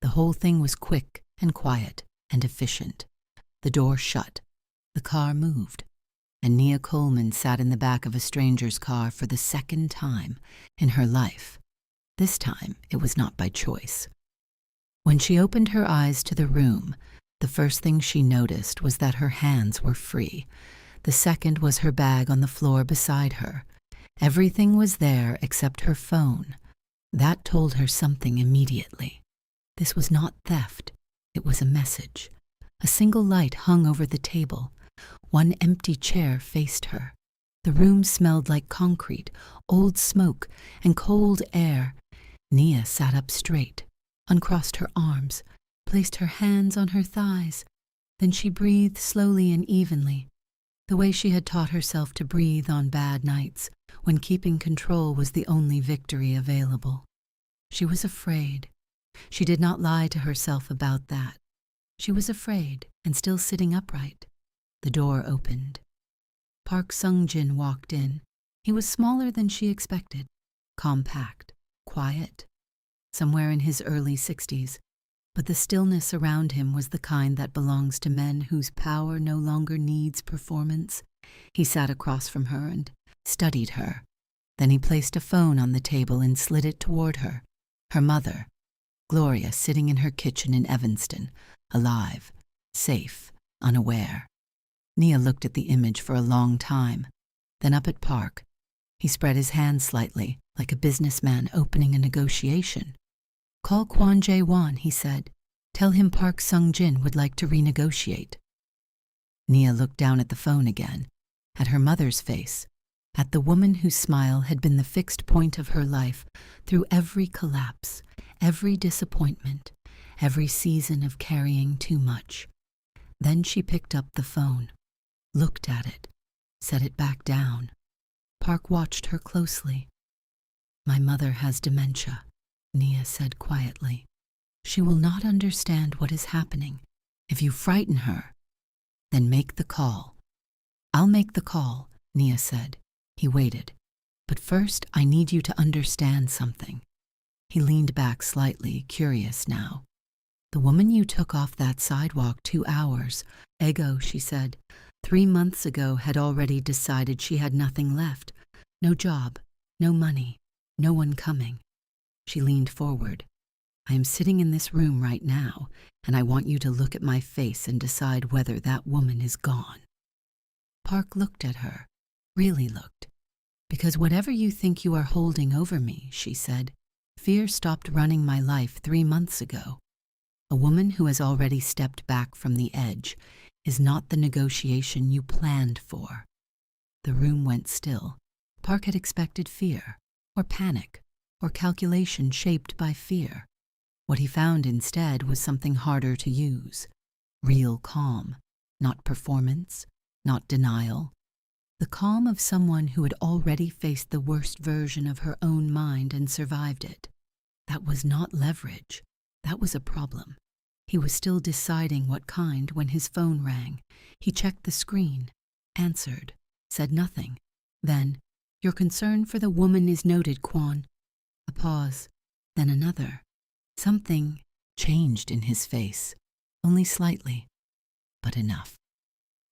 The whole thing was quick and quiet and efficient. The door shut. The car moved. And Nia Coleman sat in the back of a stranger's car for the 2nd time in her life. This time, it was not by choice. When she opened her eyes to the room, the first thing she noticed was that her hands were free. The second was her bag on the floor beside her. Everything was there except her phone. That told her something immediately. This was not theft. It was a message. A single light hung over the table. One empty chair faced her. The room smelled like concrete, old smoke, and cold air. Nia sat up straight, uncrossed her arms, placed her hands on her thighs. Then she breathed slowly and evenly, the way she had taught herself to breathe on bad nights, when keeping control was the only victory available. She was afraid. She did not lie to herself about that. She was afraid and still sitting upright. The door opened. Park Sung-jin walked in. He was smaller than she expected, compact, quiet, somewhere in his early 60s, but the stillness around him was the kind that belongs to men whose power no longer needs performance. He sat across from her and studied her. Then he placed a phone on the table and slid it toward her. Her mother, Gloria, sitting in her kitchen in Evanston, alive, safe, unaware. Nia looked at the image for a long time, then up at Park. He spread his hands slightly, like a businessman opening a negotiation. "Call Kwon Jae-won," he said. "Tell him Park Sung-jin would like to renegotiate." Nia looked down at the phone again, at her mother's face, at the woman whose smile had been the fixed point of her life through every collapse, every disappointment, every season of carrying too much. Then she picked up the phone, looked at it, set it back down. Park watched her closely. "My mother has dementia," Nia said quietly. "She will not understand what is happening. If you frighten her, then make the call." "I'll make the call," Nia said. He waited. "But first, I need you to understand something." He leaned back slightly, curious now. "The woman you took off that sidewalk 2 hours ago," she said, 3 months ago had already decided she had nothing left. No job, no money, no one coming. She leaned forward. "I am sitting in this room right now, and I want you to look at my face and decide whether that woman is gone." Park looked at her, really looked. "Because whatever you think you are holding over me," she said, "fear stopped running my life 3 months ago. A woman who has already stepped back from the edge is not the negotiation you planned for." The room went still. Park had expected fear, or panic, or calculation shaped by fear. What he found instead was something harder to use. Real calm, not performance, not denial. The calm of someone who had already faced the worst version of her own mind and survived it. That was not leverage. That was a problem. He was still deciding what kind when his phone rang. He checked the screen, answered, said nothing. Then, "Your concern for the woman is noted, Kwon." A pause, then another. Something changed in his face, only slightly, but enough.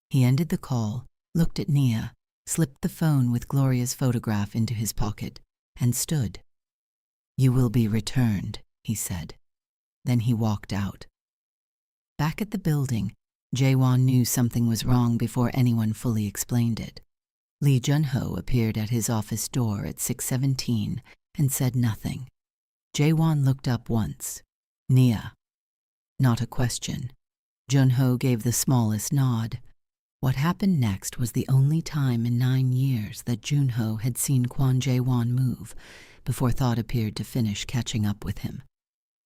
He ended the call, looked at Nia, slipped the phone with Gloria's photograph into his pocket, and stood. "You will be returned," he said. Then he walked out. Back at the building, Jae-won knew something was wrong before anyone fully explained it. Lee Jun-ho appeared at his office door at 6:17 and said nothing. Jae-won looked up once. "Nia." Not a question. Jun-ho gave the smallest nod. What happened next was the only time in 9 years that Jun-ho had seen Kwon Jae-won move before thought appeared to finish catching up with him.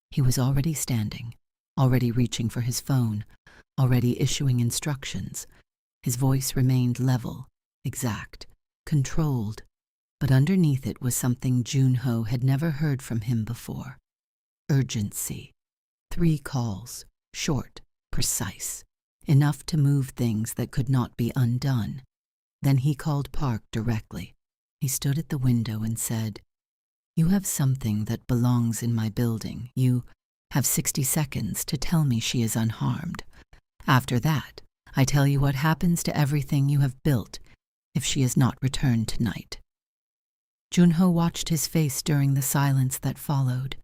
He was already standing, already reaching for his phone, already issuing instructions. His voice remained level, exact, controlled, but underneath it was something Jun-ho had never heard from him before. Urgency. 3 calls, short, precise, enough to move things that could not be undone. Then he called Park directly. He stood at the window and said, "You have something that belongs in my building. You have 60 seconds to tell me she is unharmed. After that, I tell you what happens to everything you have built if she is not returned tonight." Jun-ho watched his face during the silence that followed.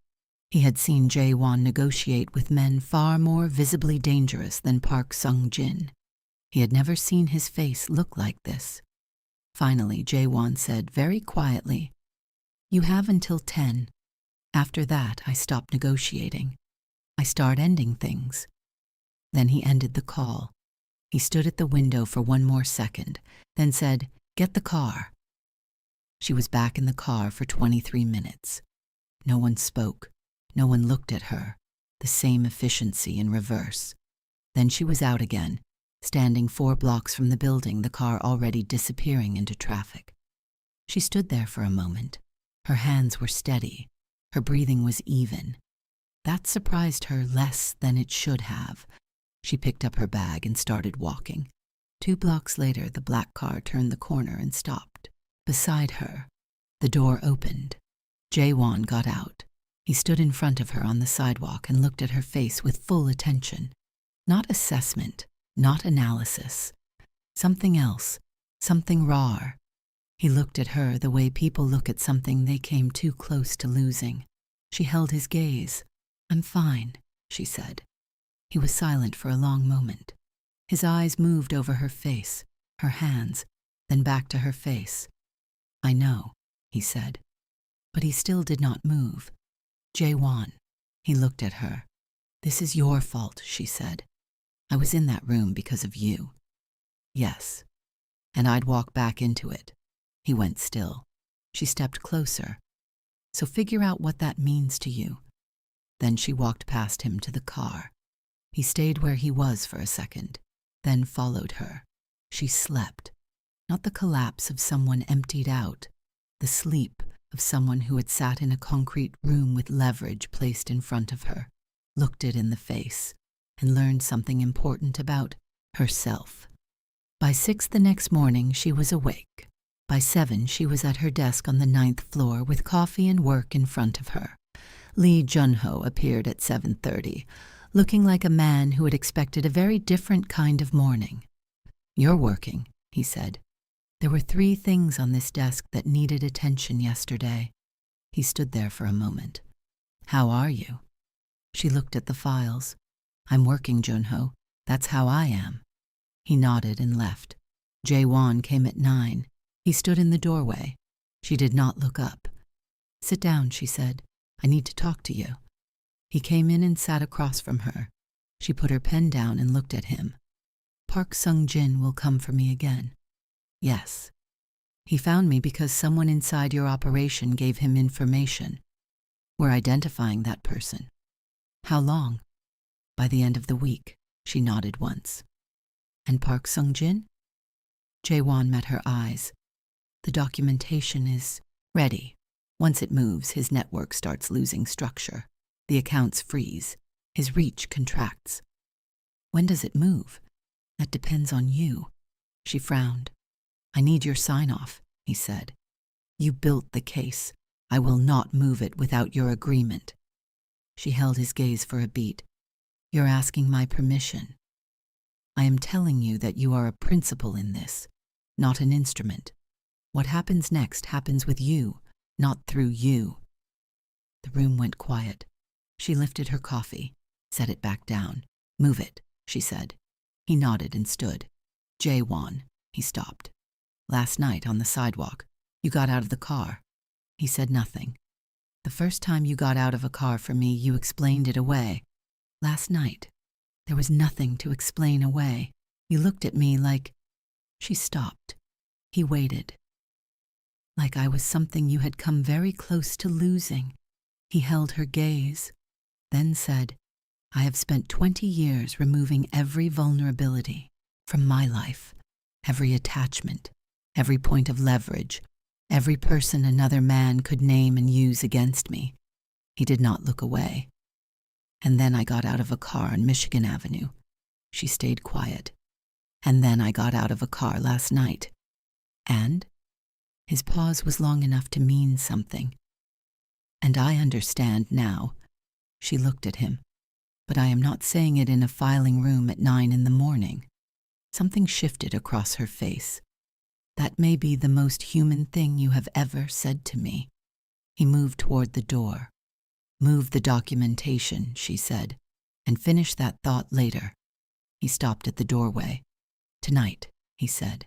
He had seen Jae-won negotiate with men far more visibly dangerous than Park Sung-jin. He had never seen his face look like this. Finally, Jae-won said very quietly, "You have until 10. After that, I stop negotiating. I start ending things." Then he ended the call. He stood at the window for one more second, then said, "Get the car." She was back in the car for 23 minutes. No one spoke. No one looked at her. The same efficiency in reverse. Then she was out again, standing 4 blocks from the building, the car already disappearing into traffic. She stood there for a moment. Her hands were steady. Her breathing was even. That surprised her less than it should have. She picked up her bag and started walking. 2 blocks later, the black car turned the corner and stopped. Beside her, the door opened. Jae-won got out. He stood in front of her on the sidewalk and looked at her face with full attention. Not assessment, not analysis. Something else, something raw. He looked at her the way people look at something they came too close to losing. She held his gaze. "I'm fine," she said. He was silent for a long moment. His eyes moved over her face, her hands, then back to her face. "I know," he said. But he still did not move. "Jae-won," he looked at her. "This is your fault," she said. "I was in that room because of you." "Yes. And I'd walk back into it." He went still. She stepped closer. "So figure out what that means to you." Then she walked past him to the car. He stayed where he was for a second, then followed her. She slept. Not the collapse of someone emptied out, the sleep of someone who had sat in a concrete room with leverage placed in front of her, looked it in the face, and learned something important about herself. By 6 the next morning, she was awake. By 7, she was at her desk on the 9th floor with coffee and work in front of her. Lee Jun-ho appeared at 7:30, looking like a man who had expected a very different kind of morning. "You're working," he said. "There were 3 things on this desk that needed attention yesterday." He stood there for a moment. "How are you?" She looked at the files. "I'm working, Jun-ho. That's how I am." He nodded and left. Jae-won came at 9. He stood in the doorway. She did not look up. "Sit down," she said. "I need to talk to you." He came in and sat across from her. She put her pen down and looked at him. "Park Sung-jin will come for me again." "Yes." "He found me because someone inside your operation gave him information. We're identifying that person." "How long?" "By the end of the week." She nodded once. "And Park Sung-jin?" Jae-won met her eyes. "The documentation is ready. Once it moves, his network starts losing structure. The accounts freeze. His reach contracts." "When does it move?" "That depends on you." She frowned. "I need your sign-off," he said. "You built the case. I will not move it without your agreement." She held his gaze for a beat. "You're asking my permission." "I am telling you that you are a principal in this, not an instrument. What happens next happens with you, not through you." The room went quiet. She lifted her coffee, set it back down. "Move it," she said. He nodded and stood. "Jae-won," he stopped. "Last night on the sidewalk, you got out of the car." He said nothing. "The first time you got out of a car for me, you explained it away. Last night, there was nothing to explain away. You looked at me like—" She stopped. He waited. "Like I was something you had come very close to losing." He held her gaze, then said, "I have spent 20 years removing every vulnerability from my life, every attachment, every point of leverage, every person another man could name and use against me." He did not look away. "And then I got out of a car on Michigan Avenue." She stayed quiet. "And then I got out of a car last night." "And?" His pause was long enough to mean something. "And I understand now." She looked at him. "But I am not saying it in a filing room at 9 in the morning." Something shifted across her face. "That may be the most human thing you have ever said to me." He moved toward the door. Move the documentation, she said, and finish that thought later. He stopped at the doorway. Tonight, he said.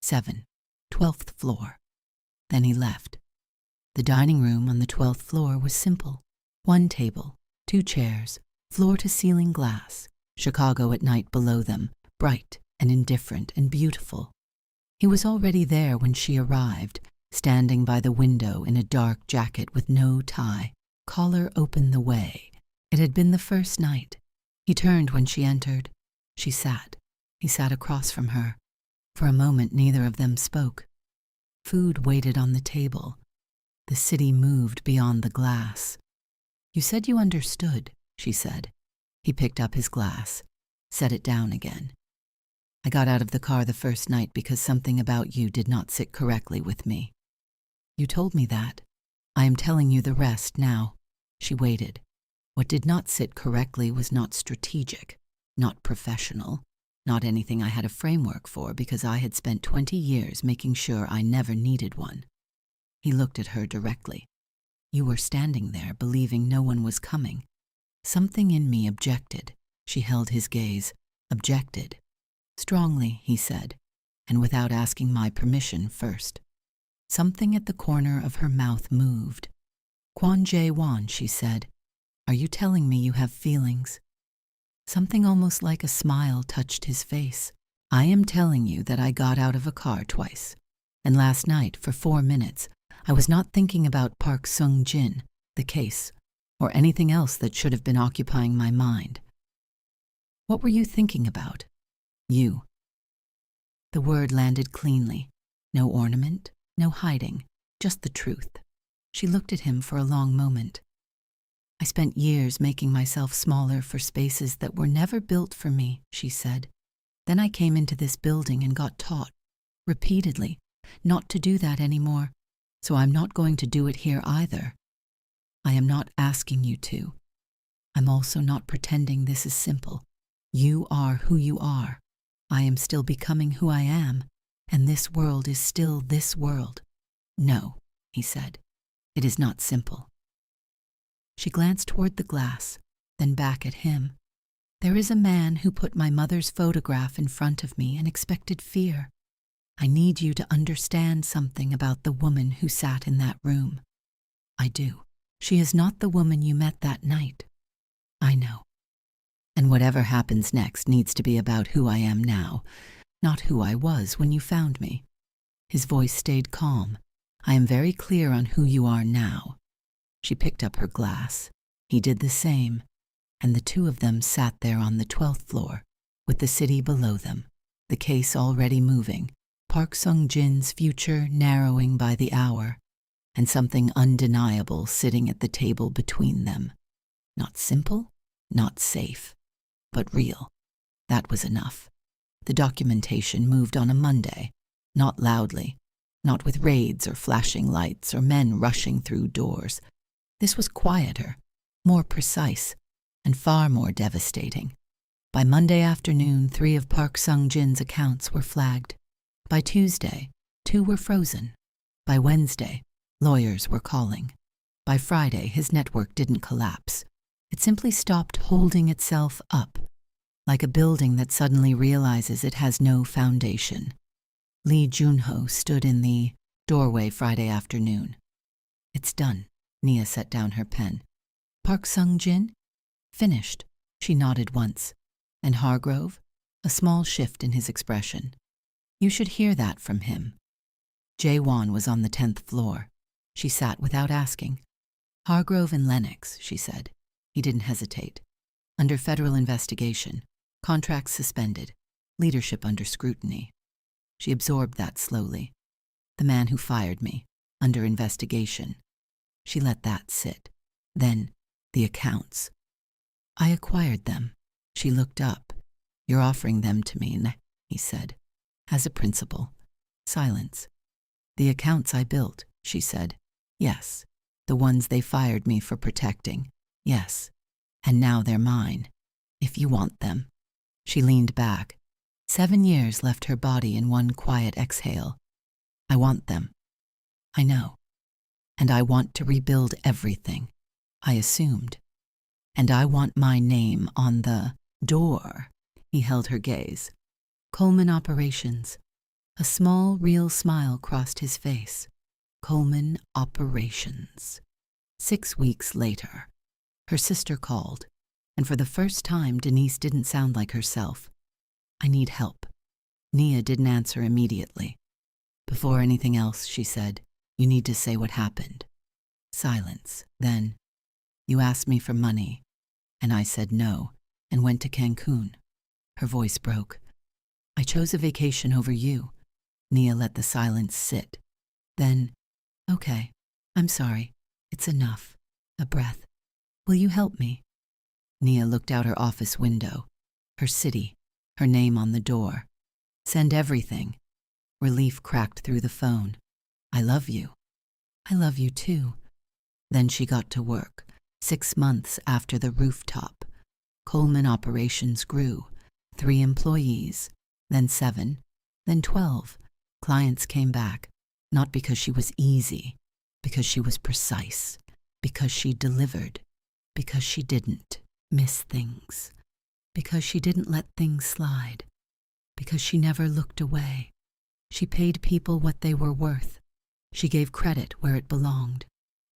7, 12th floor. Then he left. The dining room on the 12th floor was simple. 1 table, 2 chairs, floor-to-ceiling glass, Chicago at night below them, bright and indifferent and beautiful. He was already there when she arrived, standing by the window in a dark jacket with no tie, collar open the way. It had been the first night. He turned when she entered. She sat. He sat across from her. For a moment, neither of them spoke. Food waited on the table. The city moved beyond the glass. You said you understood, she said. He picked up his glass, set it down again. I got out of the car the first night because something about you did not sit correctly with me. You told me that. I am telling you the rest now. She waited. What did not sit correctly was not strategic, not professional, not anything I had a framework for because I had spent 20 years making sure I never needed one. He looked at her directly. You were standing there, believing no one was coming. Something in me objected. She held his gaze. Objected. Strongly, he said, and without asking my permission first. Something at the corner of her mouth moved. Kwon Jae-won, she said, are you telling me you have feelings? Something almost like a smile touched his face. I am telling you that I got out of a car twice, and last night, for 4 minutes, I was not thinking about Park Sung-jin, the case, or anything else that should have been occupying my mind. What were you thinking about? You. The word landed cleanly. No ornament, no hiding, just the truth. She looked at him for a long moment. I spent years making myself smaller for spaces that were never built for me, she said. Then I came into this building and got taught, repeatedly, not to do that anymore, so I'm not going to do it here either. I am not asking you to. I'm also not pretending this is simple. You are who you are. I am still becoming who I am, and this world is still this world. No, he said. It is not simple. She glanced toward the glass, then back at him. There is a man who put my mother's photograph in front of me and expected fear. I need you to understand something about the woman who sat in that room. I do. She is not the woman you met that night. I know. And whatever happens next needs to be about who I am now, not who I was when you found me. His voice stayed calm. I am very clear on who you are now. She picked up her glass. He did the same, and the two of them sat there on the 12th floor, with the city below them, the case already moving, Park Sung-jin's future narrowing by the hour, and something undeniable sitting at the table between them. Not simple, not safe, but real. That was enough. The documentation moved on a Monday, not loudly, not with raids or flashing lights or men rushing through doors. This was quieter, more precise, and far more devastating. By Monday afternoon, 3 of Park Sung-jin's accounts were flagged. By Tuesday, 2 were frozen. By Wednesday, lawyers were calling. By Friday, his network didn't collapse. It simply stopped holding itself up, like a building that suddenly realizes it has no foundation. Lee Junho stood in the doorway Friday afternoon. It's done. Nia set down her pen. Park Sung-jin? Finished. She nodded once. And Hargrove? A small shift in his expression. You should hear that from him. Jae-won was on the 10th floor. She sat without asking. Hargrove and Lennox, she said. He didn't hesitate. Under federal investigation. Contracts suspended. Leadership under scrutiny. She absorbed that slowly. The man who fired me. Under investigation. She let that sit. Then, the accounts. I acquired them. She looked up. You're offering them to me, he said. As a principal. Silence. The accounts I built, she said. Yes. The ones they fired me for protecting. Yes. And now they're mine. If you want them. She leaned back. 7 years left her body in one quiet exhale. I want them. I know. And I want to rebuild everything. I assumed. And I want my name on the door. He held her gaze. Coleman Operations. A small, real smile crossed his face. Coleman Operations. 6 weeks later, her sister called, and for the first time Denise didn't sound like herself. I need help. Nia didn't answer immediately. Before anything else, she said, you need to say what happened. Silence. Then, you asked me for money, and I said no, and went to Cancun. Her voice broke. I chose a vacation over you. Nia let the silence sit. Then, okay, I'm sorry. It's enough. A breath. Will you help me? Nia looked out her office window. Her city, her name on the door. Send everything. Relief cracked through the phone. I love you. I love you too. Then she got to work. 6 months after the rooftop. Coleman Operations grew. 3 employees, then 7, then 12. Clients came back, not because she was easy, because she was precise, because she delivered, because she didn't miss things, because she didn't let things slide, because she never looked away. She paid people what they were worth. She gave credit where it belonged.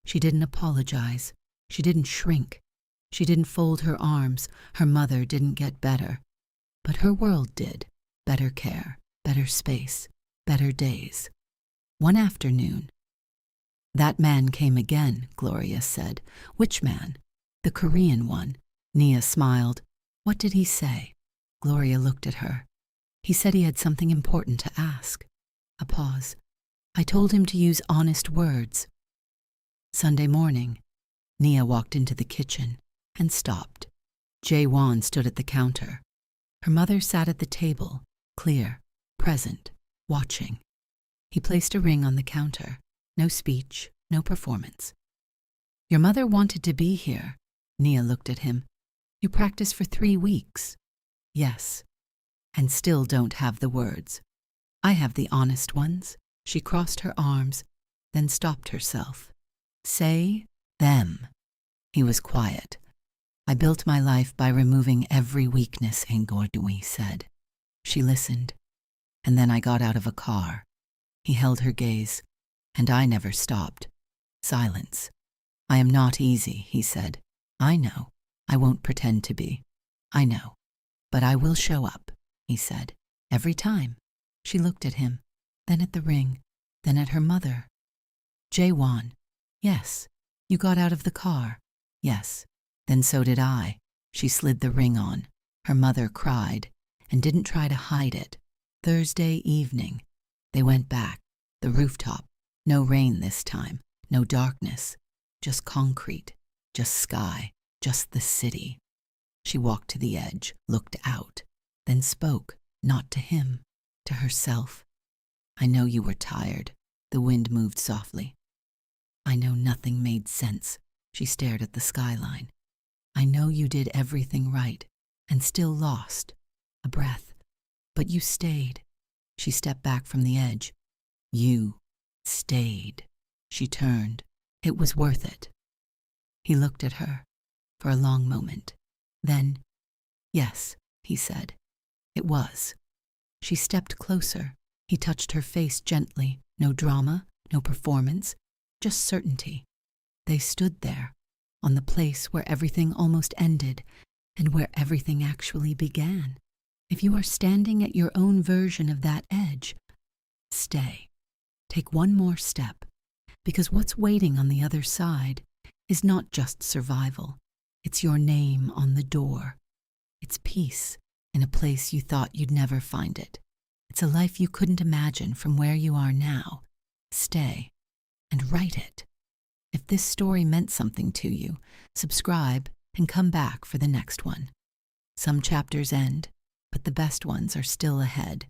She didn't apologize. She didn't shrink. She didn't fold her arms. Her mother didn't get better. But her world did. Better care, better space, better days. One afternoon, that man came again, Gloria said. Which man? The Korean one. Nia smiled. What did he say? Gloria looked at her. He said he had something important to ask. A pause. I told him to use honest words. Sunday morning, Nia walked into the kitchen and stopped. Jae-won stood at the counter. Her mother sat at the table, clear, present, watching. He placed a ring on the counter. No speech, no performance. Your mother wanted to be here. Nia looked at him. You practiced for 3 weeks. Yes. And still don't have the words. I have the honest ones. She crossed her arms, then stopped herself. Say them. He was quiet. I built my life by removing every weakness, Ngordui said. She listened, and then I got out of a car. He held her gaze, and I never stopped. Silence. I am not easy, he said. I know. I won't pretend to be. I know. But I will show up, he said. Every time. She looked at him, then at the ring, then at her mother. Jae-won. Yes. You got out of the car. Yes. Then so did I. She slid the ring on. Her mother cried and didn't try to hide it. Thursday evening. They went back. The rooftop. No rain this time. No darkness. Just concrete. Just sky. Just the city. She walked to the edge, looked out, then spoke, not to him, to herself. I know you were tired. The wind moved softly. I know nothing made sense. She stared at the skyline. I know you did everything right and still lost. A breath. But you stayed. She stepped back from the edge. You stayed. She turned. It was worth it. He looked at her for a long moment. Then, yes, he said. It was. She stepped closer. He touched her face gently. No drama, no performance, just certainty. They stood there, on the place where everything almost ended and where everything actually began. If you are standing at your own version of that edge, stay. Take one more step, because what's waiting on the other side is not just survival. It's your name on the door. It's peace in a place you thought you'd never find it. It's a life you couldn't imagine from where you are now. Stay and write it. If this story meant something to you, subscribe and come back for the next one. Some chapters end, but the best ones are still ahead.